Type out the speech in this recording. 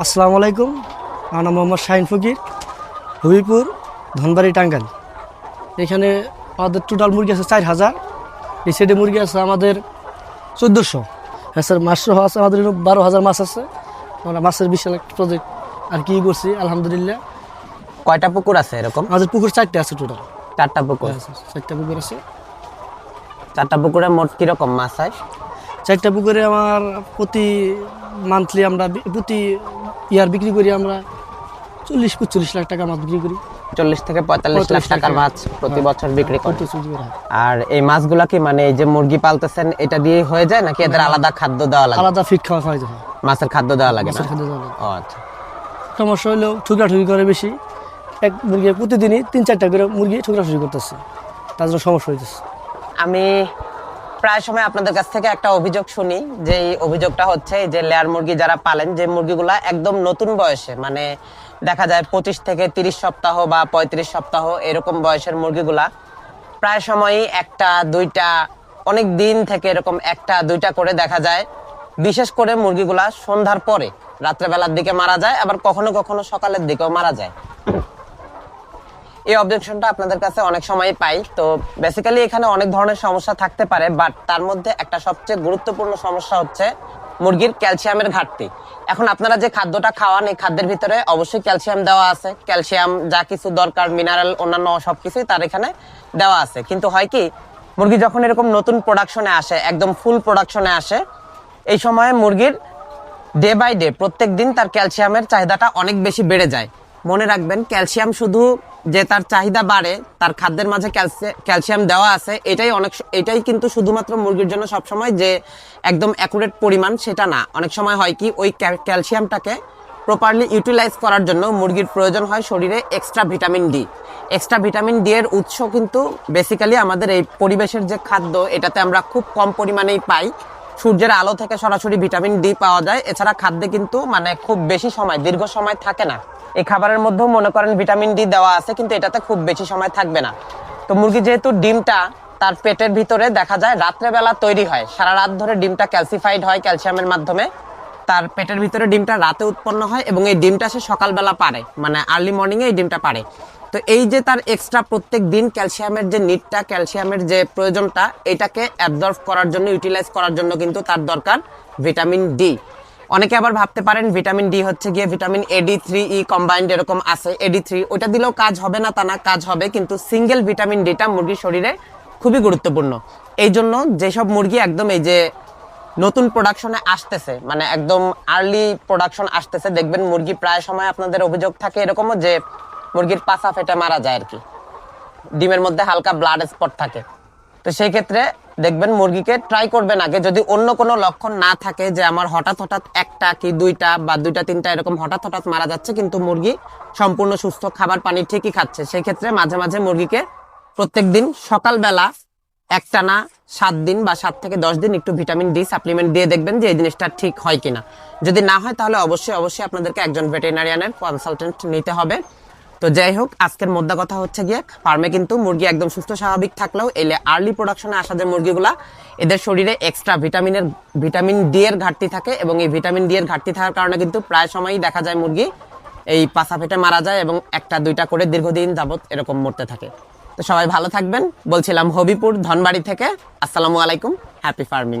আসসালামু আলাইকুম। আমার নাম মোহাম্মদ শাহিন ফকির, হবিপুর, ধনবাড়ি, টাঙ্গাইল। এখানে আমাদের টোটাল মুরগি আছে 4000। এই সাইডে মুরগি আছে আমাদের 1400। হ্যাঁ স্যার, মাছ সহ আছে আমাদের 12,000 মাছ আছে। আমরা মাছের বিশাল একটা প্রজেক্ট আর কি করছি, আলহামদুলিল্লাহ। কয়টা পুকুর আছে এরকম? আমাদের পুকুর 4টে আছে টোটাল। 4টা পুকুর। 4টা পুকুর আছে। 4টা পুকুরে মোট কিরকম মাছ হয়? 4টা পুকুরে আমার প্রতি মান্থলি আমরা প্রতি ইয়ার বিক্রি করি আমরা 40-45 লাখ টাকা মাছ বিক্রি করি। 40 থেকে 45 লাখ টাকার মাছ প্রতি বছর বিক্রি করেন। আর এই মাছগুলা কি মানে এই যে মুরগি পালতেছেন এটা দিয়ে হয়ে যায় নাকি এদের আলাদা খাদ্য দেওয়া লাগে? আলাদা ফিড খাওয়া হয়। মাছের খাদ্য দেওয়া লাগে না? ও আচ্ছা। সমস্যা হলেও ঠুকরাঠুকি করে বেশি। এক মুরগি প্রতিদিনই 3-4টা করে মুরগি ঠুকরাঠুকি করতেছে, তার জন্য সমস্যা হইতেছে। আমি প্রায় সময় আপনাদের কাছ থেকে একটা অভিযোগ শুনি, যে এই অভিযোগটা হচ্ছে যে লেয়ার মুরগি যারা পালেন, যে মুরগিগুলা একদম নতুন বয়সে, মানে দেখা যায় 25 থেকে 30 সপ্তাহ বা 35 সপ্তাহ এরকম বয়সের মুরগিগুলা প্রায় সময়ই একটা দুইটা, অনেক দিন থেকে এরকম একটা দুইটা করে দেখা যায়। বিশেষ করে মুরগিগুলা সন্ধ্যার পরে রাত্রেবেলার দিকে মারা যায়, আবার কখনো কখনো সকালের দিকেও মারা যায়। এই অবজেকশনটা আপনাদের কাছে অনেক সময় পাই। তো বেসিক্যালি এখানে অনেক ধরনের সমস্যা থাকতে পারে, বাট তার মধ্যে একটা সবচেয়ে গুরুত্বপূর্ণ সমস্যা হচ্ছে মুরগির ক্যালসিয়ামের ঘাটতি। এখন আপনারা যে খাদ্যটা খাওয়ান, এই খাদ্যের ভিতরে অবশ্যই ক্যালসিয়াম দেওয়া আছে। ক্যালসিয়াম যা কিছু দরকার, মিনারেল, অন্যান্য সবকিছুই তার এখানে দেওয়া আছে। কিন্তু হয় কি, মুরগি যখন এরকম নতুন প্রোডাকশনে আসে, একদম ফুল প্রোডাকশনে আসে, এই সময় মুরগির ডে বাই ডে প্রত্যেক দিন তার ক্যালসিয়ামের চাহিদাটা অনেক বেশি বেড়ে যায়। মনে রাখবেন, ক্যালসিয়াম শুধু যে তার চাহিদা বাড়ে, তার খাদ্যের মাঝে ক্যালসিয়াম দেওয়া আছে, এটাই কিন্তু শুধুমাত্র মুরগির জন্য সবসময় যে একদম অ্যাকুরেট পরিমাণ সেটা না। অনেক সময় হয় কি, ওই ক্যালসিয়ামটাকে প্রপারলি ইউটিলাইজ করার জন্য মুরগির প্রয়োজন হয় শরীরে extra vitamin D. Extra vitamin D এর উৎস কিন্তু বেসিক্যালি আমাদের এই পরিবেশের যে খাদ্য, এটাতে আমরা খুব কম পরিমাণেই পাই। সূর্যের আলো থেকে সরাসরি ভিটামিন ডি পাওয়া যায়। এছাড়া খাদ্যে কিন্তু মানে খুব বেশি সময়, দীর্ঘ সময় থাকে না। এই খাবারের মধ্যেও মনে করেন ভিটামিন ডি দেওয়া আছে, কিন্তু এটাতে খুব বেশি সময় থাকবে না। তো মুরগি যেহেতু ডিমটা তার পেটের ভিতরে দেখা যায় রাত্রেবেলা তৈরি হয়, সারা রাত ধরে ডিমটা ক্যালসিফাইড হয় ক্যালসিয়ামের মাধ্যমে, তার পেটের ভিতরে ডিমটা রাতে উৎপন্ন হয় এবং এই ডিমটা সে সকালবেলা পারে, মানে আর্লি মর্নিংয়ে এই ডিমটা পারে। তো এই যে তার এক্সট্রা প্রত্যেক দিন ক্যালসিয়ামের যে নিডটা, ক্যালসিয়ামের যে প্রয়োজনটা, এটাকে অ্যাবজর্ব করার জন্য, ইউটিলাইজ করার জন্য কিন্তু তার দরকার ভিটামিন ডি। অনেকে আবার ভাবতে পারেন ভিটামিন ডি হচ্ছে গিয়ে ভিটামিন AD3E কম্বাইন্ড এরকম আছে, AD3, ওটা দিলেও কাজ হবে না তা না, কাজ হবে, কিন্তু সিঙ্গেল ভিটামিন ডিটা মুরগির শরীরে খুবই গুরুত্বপূর্ণ। এই জন্য যেসব মুরগি একদম এই যে নতুন প্রোডাকশনে আসতেছে, মানে একদম আর্লি প্রোডাকশন আসতেছে, দেখবেন মুরগি প্রায় সময় আপনাদের অভিযোগ থাকে এরকমও যে মুরগির পাছা ফেটে মারা যায় আর কি, ডিমের মধ্যে হালকা ব্লাড স্পট থাকে। তো সেই ক্ষেত্রে দেখবেন মুরগিকে ট্রাই করবেন আগে, যদি অন্য কোনো লক্ষণ না থাকে যে আমার হঠাৎ হঠাৎ একটা কি দুইটা বা দুইটা তিনটা এরকম হঠাৎ হঠাৎ মারা যাচ্ছে, কিন্তু মুরগি সম্পূর্ণ সুস্থ, খাবার পানি ঠিকই খাচ্ছে, সেই ক্ষেত্রে মাঝে মাঝে মুরগিকে প্রত্যেক দিন সকালবেলা একটানা 7 দিন বা 7 থেকে 10 দিন একটু ভিটামিন ডি সাপ্লিমেন্ট দিয়ে দেখবেন যে এই জিনিসটা ঠিক হয় কিনা। যদি না হয় তাহলে অবশ্যই আপনাদেরকে একজন ভেটেরিনারিয়ানের কনসালটেন্ট নিতে হবে। তো যাই হোক, আজকের মোদ্দা কথা হচ্ছে গিয়ে, ফার্মে কিন্তু মুরগি একদম সুস্থ স্বাভাবিক থাকলেও এলে আর্লি প্রোডাকশনে আসা যে মুরগিগুলা, এদের শরীরে এক্সট্রা ভিটামিন ডি এর ঘাটতি থাকে, এবং এই ভিটামিন ডি এর ঘাটতি থাকার কারণে কিন্তু প্রায় সময়ই দেখা যায় মুরগি এই পাছা ফেটে মারা যায়, এবং একটা দুইটা করে দীর্ঘদিন যাবত এরকম মরতে থাকে। তো সবাই ভালো থাকবেন। বলছিলাম হবিপুর, ধনবাড়ি থেকে। আসসালামু আলাইকুম, হ্যাপি ফার্মিং।